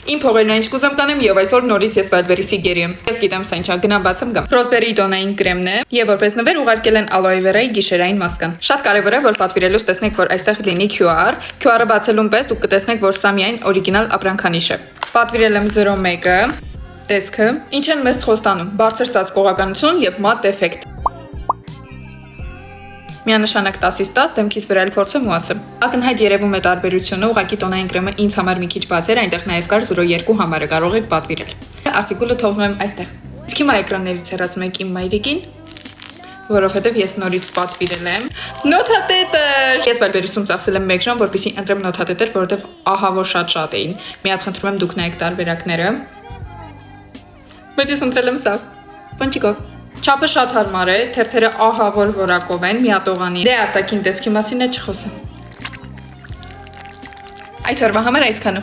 Իմ փողերն այն կուզեմ կանեմ եւ այսօր նորից ես Wildberries-ի գերի եմ։ Ես գիտեմ սա ինչա, գնամ բացեմ գամ։ Ռոզբերի տոնային կրեմն է եւ որպես նվեր ուղարկել են ալոե վերայի գիշերային մասկան։ Շատ կարեւոր է որ պատվիրելուց տեսնեք որ այստեղ լինի QR։ QR-ը բացելուն պես դուք կտեսնեք որ սա միայն օրիգինալ ապրանքանիշ է։ Պատվիրել եմ 01-ը, տեսքը, ինչ են մեզ խոստանում, բարձր ծածկողականություն եւ մատ էֆեկտ։ Միանշանակ 10-ից 10 դեմքից վրա էլ փորձեմ ու ասեմ։ Ակնհայտ երևում է տարբերությունը, ուղղակի տոնային կրեմը ինձ համար մի քիչ բաց էր, այնտեղ նաև կար 02 համարը, կարող եք պատվիրել։ Արտիկուլը թողնում եմ այստեղ։ Իսկ հիմա էկրաններից հեռացում ենք իմ մայրիկին, որովհետև ես նորից պատվիրել եմ նոթատետը։ Ես Wildberries-ում ծախսել եմ 1 ժամ, որպեսզի ընտրեմ նոթատետեր, որովհետև ահա որ շատ էին։ Մի հատ խնդրում եմ դուք նայեք տարբերակները։ Բայց ես ընտրել եմ սա։ Պնչիկով։ Չափը շատ հարմար է, թերթերը ահա որ որակով են, միատողանի։ Դե արտաքին տեսքի մասին է չխոսեմ։ Այսօրվա համար այսքանը։